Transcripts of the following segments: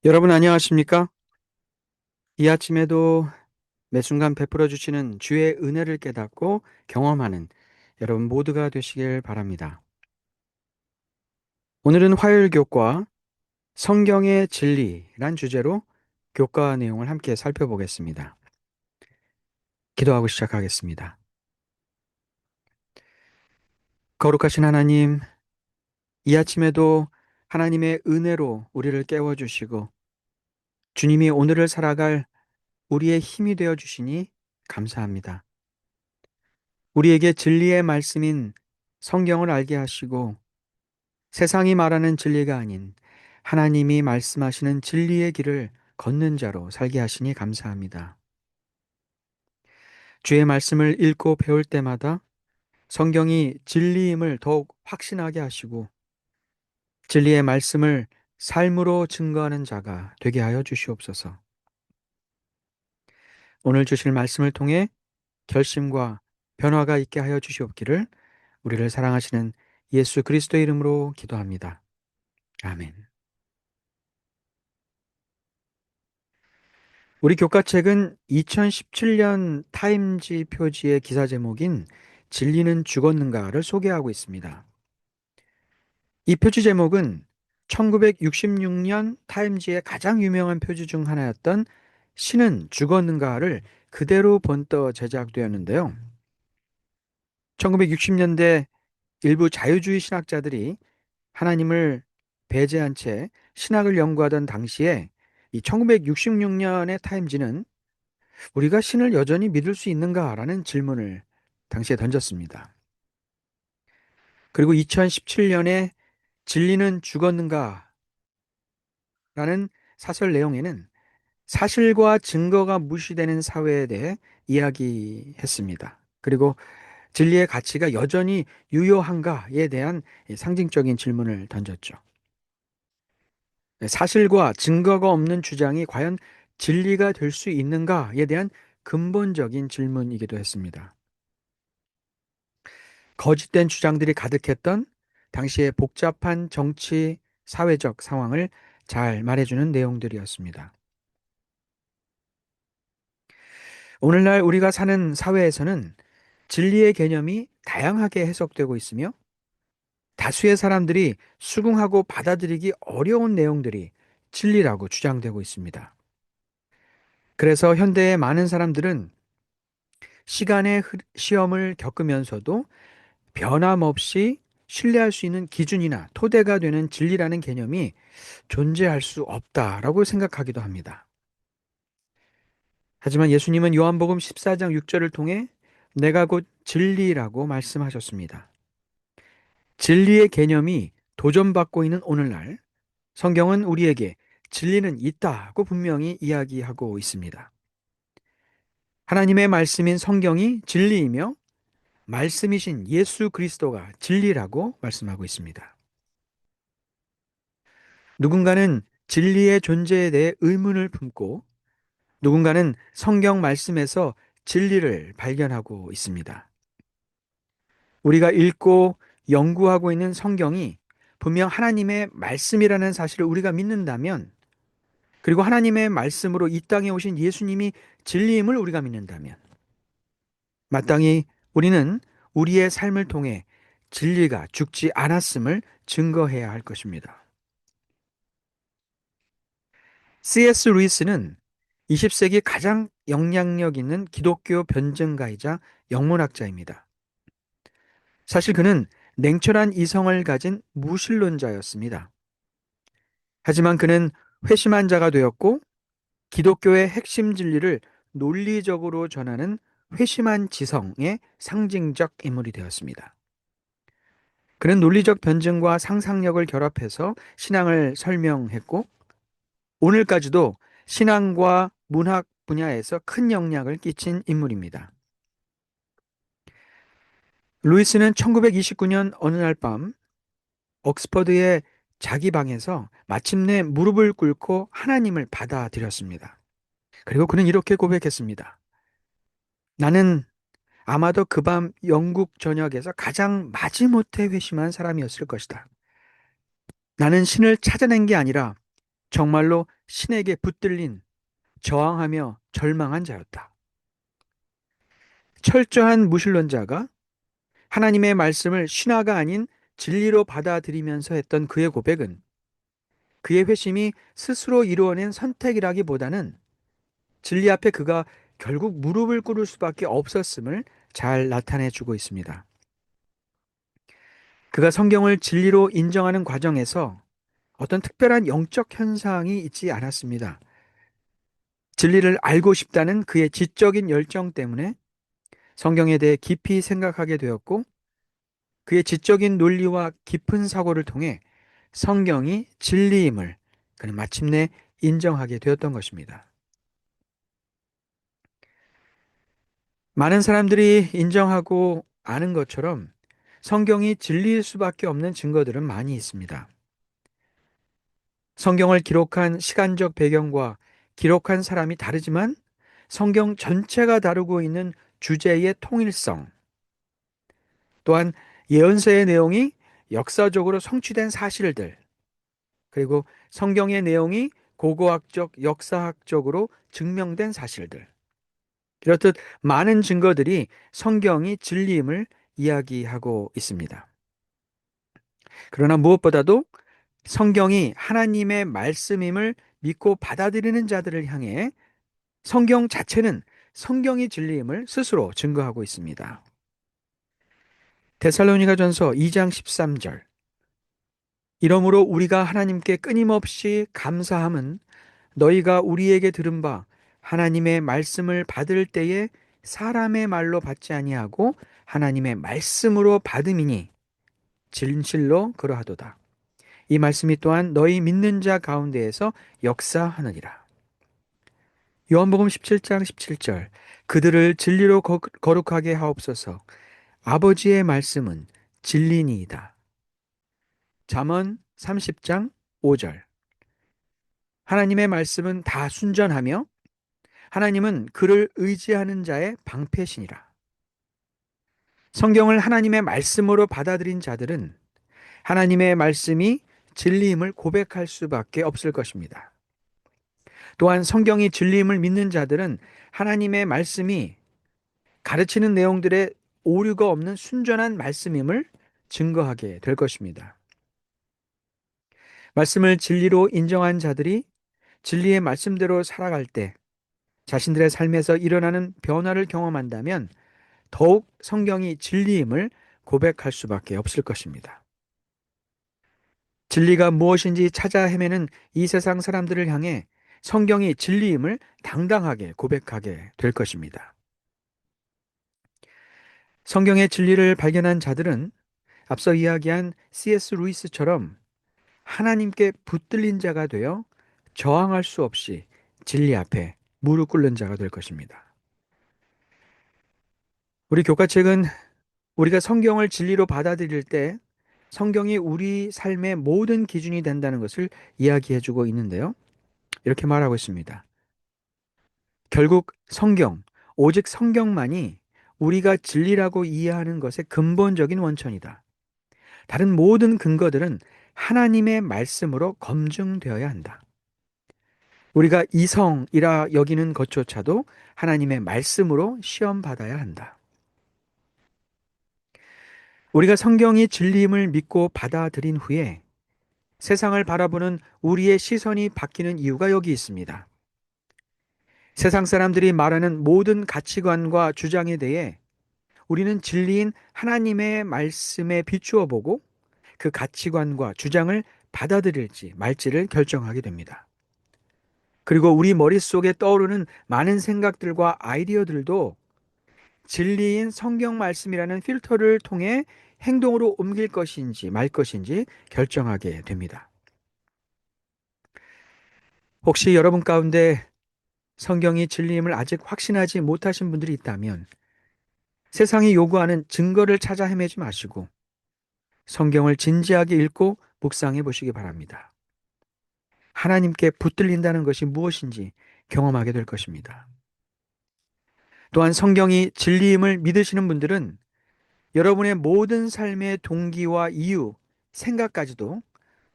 여러분 안녕하십니까? 이 아침에도 매 순간 베풀어 주시는 주의 은혜를 깨닫고 경험하는 여러분 모두가 되시길 바랍니다. 오늘은 화요일 교과 성경의 진리란 주제로 교과 내용을 함께 살펴보겠습니다. 기도하고 시작하겠습니다. 거룩하신 하나님, 이 아침에도 하나님의 은혜로 우리를 깨워 주시고 주님이 오늘을 살아갈 우리의 힘이 되어 주시니 감사합니다. 우리에게 진리의 말씀인 성경을 알게 하시고 세상이 말하는 진리가 아닌 하나님이 말씀하시는 진리의 길을 걷는 자로 살게 하시니 감사합니다. 주의 말씀을 읽고 배울 때마다 성경이 진리임을 더욱 확신하게 하시고 진리의 말씀을 삶으로 증거하는 자가 되게 하여 주시옵소서. 오늘 주실 말씀을 통해 결심과 변화가 있게 하여 주시옵기를 우리를 사랑하시는 예수 그리스도의 이름으로 기도합니다. 아멘. 우리 교과책은 2017년 타임지 표지의 기사 제목인 진리는 죽었는가를 소개하고 있습니다. 이 표지 제목은 1966년 타임지의 가장 유명한 표지 중 하나였던 신은 죽었는가를 그대로 본떠 제작되었는데요. 1960년대 일부 자유주의 신학자들이 하나님을 배제한 채 신학을 연구하던 당시에 이 1966년의 타임지는 우리가 신을 여전히 믿을 수 있는가라는 질문을 당시에 던졌습니다. 그리고 2017년에 진리는 죽었는가라는 사설 내용에는 사실과 증거가 무시되는 사회에 대해 이야기했습니다. 그리고 진리의 가치가 여전히 유효한가에 대한 상징적인 질문을 던졌죠. 사실과 증거가 없는 주장이 과연 진리가 될 수 있는가에 대한 근본적인 질문이기도 했습니다. 거짓된 주장들이 가득했던 당시의 복잡한 정치, 사회적 상황을 잘 말해주는 내용들이었습니다. 오늘날 우리가 사는 사회에서는 진리의 개념이 다양하게 해석되고 있으며 다수의 사람들이 수긍하고 받아들이기 어려운 내용들이 진리라고 주장되고 있습니다. 그래서 현대의 많은 사람들은 시간의 시험을 겪으면서도 변함없이 신뢰할 수 있는 기준이나 토대가 되는 진리라는 개념이 존재할 수 없다라고 생각하기도 합니다. 하지만 예수님은 요한복음 14장 6절을 통해 내가 곧 진리라고 말씀하셨습니다. 진리의 개념이 도전받고 있는 오늘날 성경은 우리에게 진리는 있다고 분명히 이야기하고 있습니다. 하나님의 말씀인 성경이 진리이며 말씀이신 예수 그리스도가 진리라고 말씀하고 있습니다. 누군가는 진리의 존재에 대해 의문을 품고 누군가는 성경 말씀에서 진리를 발견하고 있습니다. 우리가 읽고 연구하고 있는 성경이 분명 하나님의 말씀이라는 사실을 우리가 믿는다면, 그리고 하나님의 말씀으로 이 땅에 오신 예수님이 진리임을 우리가 믿는다면, 마땅히 우리는 우리의 삶을 통해 진리가 죽지 않았음을 증거해야 할 것입니다. C.S. 루이스는 20세기 가장 영향력 있는 기독교 변증가이자 영문학자입니다. 사실 그는 냉철한 이성을 가진 무신론자였습니다. 하지만 그는 회심한 자가 되었고 기독교의 핵심 진리를 논리적으로 전하는 회심한 지성의 상징적 인물이 되었습니다. 그는 논리적 변증과 상상력을 결합해서 신앙을 설명했고 오늘까지도 신앙과 문학 분야에서 큰 영향을 끼친 인물입니다. 루이스는 1929년 어느 날 밤 옥스퍼드의 자기 방에서 마침내 무릎을 꿇고 하나님을 받아들였습니다. 그리고 그는 이렇게 고백했습니다. 나는 아마도 그 밤 영국 전역에서 가장 마지못해 회심한 사람이었을 것이다. 나는 신을 찾아낸 게 아니라 정말로 신에게 붙들린 저항하며 절망한 자였다. 철저한 무신론자가 하나님의 말씀을 신화가 아닌 진리로 받아들이면서 했던 그의 고백은 그의 회심이 스스로 이루어낸 선택이라기보다는 진리 앞에 그가 결국 무릎을 꿇을 수밖에 없었음을 잘 나타내 주고 있습니다. 그가 성경을 진리로 인정하는 과정에서 어떤 특별한 영적 현상이 있지 않았습니다. 진리를 알고 싶다는 그의 지적인 열정 때문에 성경에 대해 깊이 생각하게 되었고, 그의 지적인 논리와 깊은 사고를 통해 성경이 진리임을 그는 마침내 인정하게 되었던 것입니다. 많은 사람들이 인정하고 아는 것처럼 성경이 진리일 수밖에 없는 증거들은 많이 있습니다. 성경을 기록한 시간적 배경과 기록한 사람이 다르지만 성경 전체가 다루고 있는 주제의 통일성, 또한 예언서의 내용이 역사적으로 성취된 사실들, 그리고 성경의 내용이 고고학적, 역사학적으로 증명된 사실들, 이렇듯 많은 증거들이 성경이 진리임을 이야기하고 있습니다. 그러나 무엇보다도 성경이 하나님의 말씀임을 믿고 받아들이는 자들을 향해 성경 자체는 성경이 진리임을 스스로 증거하고 있습니다. 데살로니가전서 2장 13절. 이러므로 우리가 하나님께 끊임없이 감사함은 너희가 우리에게 들은 바 하나님의 말씀을 받을 때에 사람의 말로 받지 아니하고 하나님의 말씀으로 받음이니 진실로 그러하도다. 이 말씀이 또한 너희 믿는 자 가운데에서 역사하느니라. 요한복음 17장 17절. 그들을 진리로 거룩하게 하옵소서. 아버지의 말씀은 진리니이다. 잠언 30장 5절. 하나님의 말씀은 다 순전하며 하나님은 그를 의지하는 자의 방패시니라. 성경을 하나님의 말씀으로 받아들인 자들은 하나님의 말씀이 진리임을 고백할 수밖에 없을 것입니다. 또한 성경이 진리임을 믿는 자들은 하나님의 말씀이 가르치는 내용들의 오류가 없는 순전한 말씀임을 증거하게 될 것입니다. 말씀을 진리로 인정한 자들이 진리의 말씀대로 살아갈 때 자신들의 삶에서 일어나는 변화를 경험한다면 더욱 성경이 진리임을 고백할 수밖에 없을 것입니다. 진리가 무엇인지 찾아 헤매는 이 세상 사람들을 향해 성경이 진리임을 당당하게 고백하게 될 것입니다. 성경의 진리를 발견한 자들은 앞서 이야기한 C.S. 루이스처럼 하나님께 붙들린 자가 되어 저항할 수 없이 진리 앞에 무릎 꿇는 자가 될 것입니다. 우리 교과책은 우리가 성경을 진리로 받아들일 때 성경이 우리 삶의 모든 기준이 된다는 것을 이야기해 주고 있는데요. 이렇게 말하고 있습니다. 결국 성경, 오직 성경만이 우리가 진리라고 이해하는 것의 근본적인 원천이다. 다른 모든 근거들은 하나님의 말씀으로 검증되어야 한다. 우리가 이성이라 여기는 것조차도 하나님의 말씀으로 시험받아야 한다. 우리가 성경이 진리임을 믿고 받아들인 후에 세상을 바라보는 우리의 시선이 바뀌는 이유가 여기 있습니다. 세상 사람들이 말하는 모든 가치관과 주장에 대해 우리는 진리인 하나님의 말씀에 비추어 보고 그 가치관과 주장을 받아들일지 말지를 결정하게 됩니다. 그리고 우리 머릿속에 떠오르는 많은 생각들과 아이디어들도 진리인 성경 말씀이라는 필터를 통해 행동으로 옮길 것인지 말 것인지 결정하게 됩니다. 혹시 여러분 가운데 성경이 진리임을 아직 확신하지 못하신 분들이 있다면 세상이 요구하는 증거를 찾아 헤매지 마시고 성경을 진지하게 읽고 묵상해 보시기 바랍니다. 하나님께 붙들린다는 것이 무엇인지 경험하게 될 것입니다. 또한 성경이 진리임을 믿으시는 분들은 여러분의 모든 삶의 동기와 이유, 생각까지도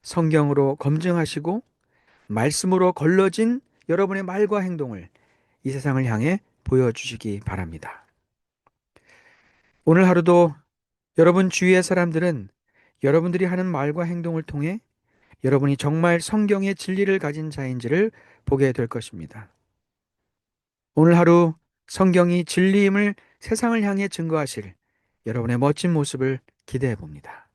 성경으로 검증하시고 말씀으로 걸러진 여러분의 말과 행동을 이 세상을 향해 보여주시기 바랍니다. 오늘 하루도 여러분 주위의 사람들은 여러분들이 하는 말과 행동을 통해 여러분이 정말 성경의 진리를 가진 자인지를 보게 될 것입니다. 오늘 하루 성경이 진리임을 세상을 향해 증거하실 여러분의 멋진 모습을 기대해 봅니다.